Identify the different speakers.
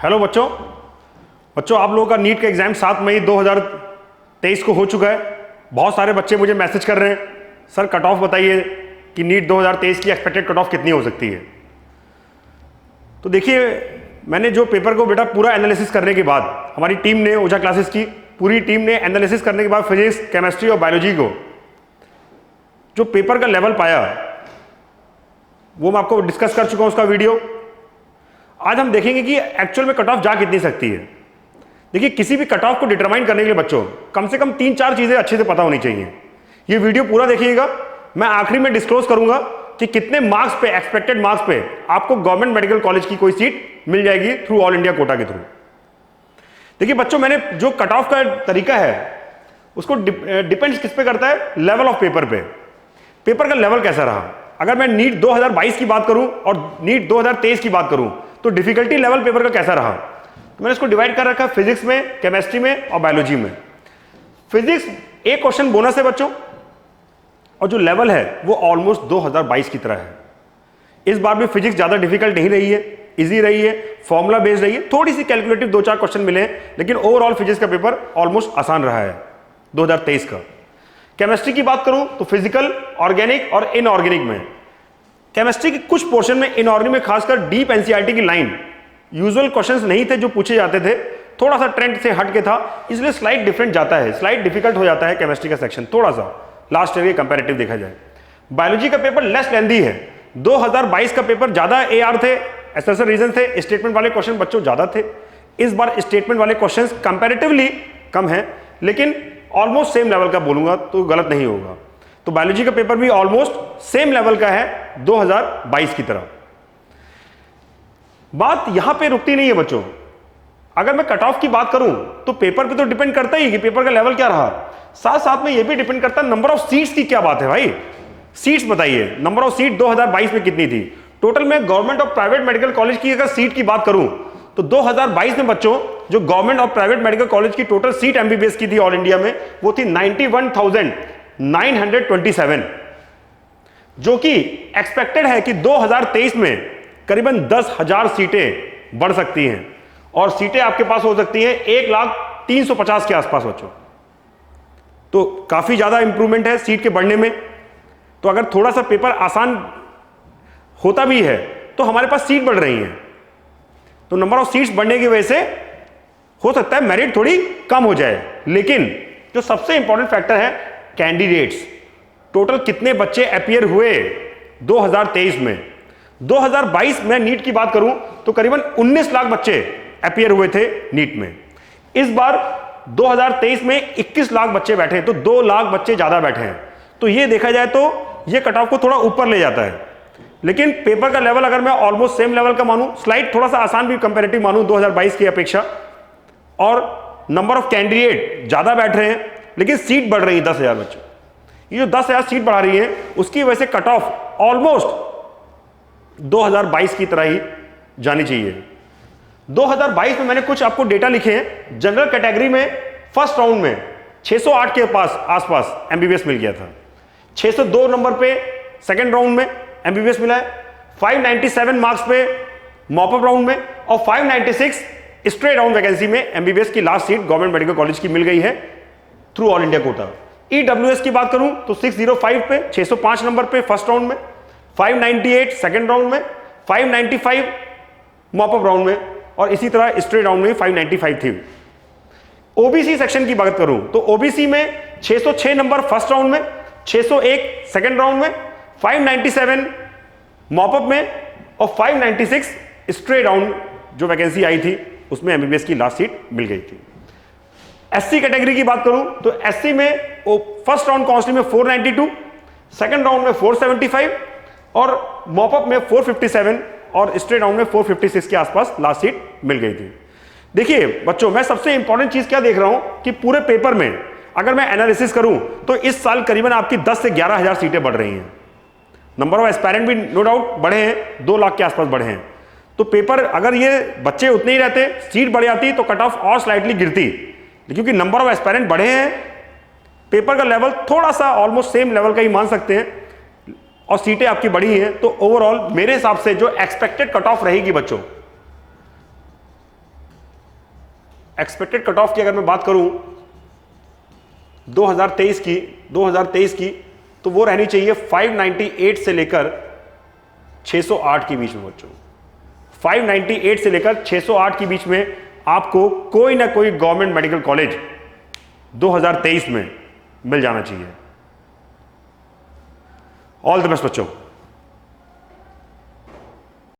Speaker 1: Hello बच्चों, आप लोगों का नीट का एग्जाम 7 मई 2023 को हो चुका है। बहुत सारे बच्चे मुझे मैसेज कर रहे हैं, सर कट ऑफ बताइए कि नीट 2023 की एक्सपेक्टेड कट ऑफ कितनी हो सकती है। तो देखिए, मैंने जो पेपर को बेटा पूरा एनालिसिस करने के बाद, हमारी टीम ने, ओझा क्लासेस की पूरी टीम ने एनालिसिस करने के बाद फिजिक्स, केमिस्ट्री और बायोलॉजी को जो पेपर का लेवल पाया वो मैं आपको डिस्कस कर चुका हूं उसका वीडियो। आज हम देखेंगे कि एक्चुअल में कट ऑफ जा कितनी सकती है। देखिए, किसी भी कट ऑफ को डिटरमाइन करने के लिए बच्चों कम से कम 3-4 चीजें अच्छे से पता होनी चाहिए। ये वीडियो पूरा देखिएगा, मैं आखिरी में डिस्क्लोज करूंगा कि कितने मार्क्स पे, एक्सपेक्टेड मार्क्स पे आपको गवर्नमेंट मेडिकल कॉलेज की कोई सीट मिल जाएगी थ्रू ऑल इंडिया कोटा के थ्रू। देखिए बच्चों, मैंने जो कट ऑफ का तरीका है उसको डिपेंड्स किस पे करता है, लेवल ऑफ पेपर पे। पेपर का लेवल कैसा रहा। अगर मैं नीट 2022 की बात करूं और नीट 2023 की बात करूं तो डिफिकल्टी लेवल पेपर का कैसा रहा, तो मैंने इसको डिवाइड कर रखा फिजिक्स में, केमिस्ट्री में और बायोलॉजी में। फिजिक्स एक क्वेश्चन बोनस है बच्चों, और जो लेवल है वो ऑलमोस्ट 2022 की तरह है। इस बार भी फिजिक्स ज्यादा डिफिकल्ट नहीं रही है, इजी रही है, फॉर्मूला बेस्ड रही है, थोड़ी सी कैलकुलेटिव 2-4 क्वेश्चन मिले हैं, लेकिन ओवरऑल फिजिक्स का पेपर ऑलमोस्ट आसान रहा है 2023 का। केमिस्ट्री की बात करूं तो फिजिकल, ऑर्गेनिक और इनऑर्गेनिक में केमिस्ट्री के कुछ पोर्शन में, इनऑर्गेनिक में खासकर डीप एनसीईआरटी की लाइन यूजुअल क्वेश्चंस नहीं थे जो पूछे जाते थे, थोड़ा सा ट्रेंड से हट के था, इसलिए स्लाइड डिफरेंट जाता है, स्लाइड डिफिकल्ट हो जाता है केमिस्ट्री का सेक्शन थोड़ा सा लास्ट ईयर के कंपैरेटिव देखा जाए। बायोलॉजी का पेपर लेस लेंथी है, 2022 का पेपर ज्यादा एआर थे, ऐसे रीजन थे, स्टेटमेंट वाले क्वेश्चन बच्चों ज्यादा थे। इस बार स्टेटमेंट वाले क्वेश्चंस कंपैरेटिवली कम है, लेकिन ऑलमोस्ट सेम लेवल का बोलूंगा तो गलत नहीं होगा। तो बायोलॉजी का पेपर भी ऑलमोस्ट सेम लेवल का है 2022 की तरह। बात यहां पे रुकती नहीं है बच्चों। अगर मैं कट ऑफ की बात करूं तो पेपर पे तो डिपेंड करता ही कि पेपर का लेवल क्या रहा, साथ साथ में यह भी डिपेंड करता है नंबर ऑफ सीट्स की क्या बात है भाई। सीट्स बताइए, नंबर ऑफ सीट 2022 में कितनी थी टोटल। में गवर्नमेंट और प्राइवेट मेडिकल कॉलेज की अगर सीट की बात करूं तो 2022 में बच्चों जो गवर्नमेंट और प्राइवेट मेडिकल कॉलेज की टोटल सीट एमबीबीएस की थी ऑल इंडिया में वो थी 91,927, जो कि एक्सपेक्टेड है कि 2023 में करीबन 10,000 सीटें बढ़ सकती हैं, और सीटें आपके पास हो सकती हैं 1,03,50 के आसपास बच्चों। तो काफी ज्यादा इंप्रूवमेंट है सीट के बढ़ने में। तो अगर थोड़ा सा पेपर आसान होता भी है तो हमारे पास सीट बढ़ रही हैं, तो नंबर ऑफ सीट्स बढ़ने की वजह से हो सकता है मेरिट थोड़ी कम हो जाए। लेकिन जो सबसे इंपॉर्टेंट फैक्टर है कैंडिडेट्स, टोटल कितने बच्चे अपीयर हुए 2023 में। 2022 में नीट की बात करूं तो करीबन 19 लाख बच्चे अपीयर हुए थे नीट में। इस बार 2023 में 21 लाख बच्चे बैठे हैं, तो 2 लाख बच्चे ज्यादा बैठे हैं। तो ये देखा जाए तो ये कट ऑफ को थोड़ा ऊपर ले जाता है। लेकिन पेपर का लेवल अगर मैं ऑलमोस्ट सेम लेवल का मानूं, स्लाइड थोड़ा सा आसान भी कंपैरेटिव मानूं 2022 की अपेक्षा, और नंबर ऑफ कैंडिडेट ज्यादा बैठ रहे हैं, लेकिन सीट बढ़ रही है 10,000 बच्चों। ये जो 10,000 सीट बढ़ा रही है उसकी वजह से कट ऑफ ऑलमोस्ट 2022 की तरह ही जानी चाहिए। 2022 में मैंने कुछ आपको डेटा लिखे हैं। जनरल कैटेगरी में फर्स्ट राउंड में 608 के आसपास एमबीबीएस मिल गया था। 602 नंबर पे सेकंड राउंड में एमबीबीएस मिला है, 597 मार्क्स पे मॉपअप राउंड में, और 596 स्ट्रेट राउंड वैकेंसी में एमबीबीएस की last seat government medical college की मिल गई है through all India quota. EWS की बात करूं तो 605 पे 605 नंबर पे फर्स्ट राउंड में, 598 सेकंड राउंड में, 595 मॉपअप राउंड में, और इसी तरह स्ट्रेट राउंड में 595 थी। ओबीसी सेक्शन की बात करूं तो ओबीसी में 606 नंबर फर्स्ट राउंड में, 601 सेकंड राउंड में, 597 मॉपअप में और 596 स्ट्रेट राउंड जो वैकेंसी आई थी उसमें एमबीबीएस की लास्ट सीट मिल गई थी। एससी कैटेगरी की बात करूं तो एससी में फर्स्ट राउंड काउंसलिंग में 492, सेकंड राउंड में 475 और मॉपअप में 457 और स्ट्रेट राउंड में 456 के आसपास लास्ट सीट मिल गई थी। देखिए बच्चों, मैं सबसे इंपॉर्टेंट चीज क्या देख रहा हूं कि पूरे पेपर में अगर मैं एनालिसिस करूं तो इस साल करीबन आपकी 10 से 11,000 सीटें बढ़ रही हैं। नंबर ऑफ एस्पायरेंट भी नो डाउट बढ़े हैं, 2 लाख के आसपास बढ़े हैं। तो पेपर अगर ये बच्चे उतने ही रहते, सीट बढ़ जाती तो कट ऑफ और स्लाइटली गिरती, क्योंकि नंबर ऑफ एस्पायरेंट बढ़े हैं, पेपर का लेवल थोड़ा सा ऑलमोस्ट सेम लेवल का ही मान सकते हैं, और सीटें आपकी बढ़ी हैं। तो ओवरऑल मेरे हिसाब से जो एक्सपेक्टेड कट ऑफ रहेगी बच्चों एक्सपेक्टेड कट ऑफ की अगर मैं बात करूं 2023 की तो वो रहनी चाहिए 598 से लेकर 608 के बीच में बच्चों। 598 से लेकर 608 के बीच में आपको कोई ना कोई गवर्नमेंट मेडिकल कॉलेज 2023 में मिल जाना चाहिए। ऑल द बेस्ट बच्चों।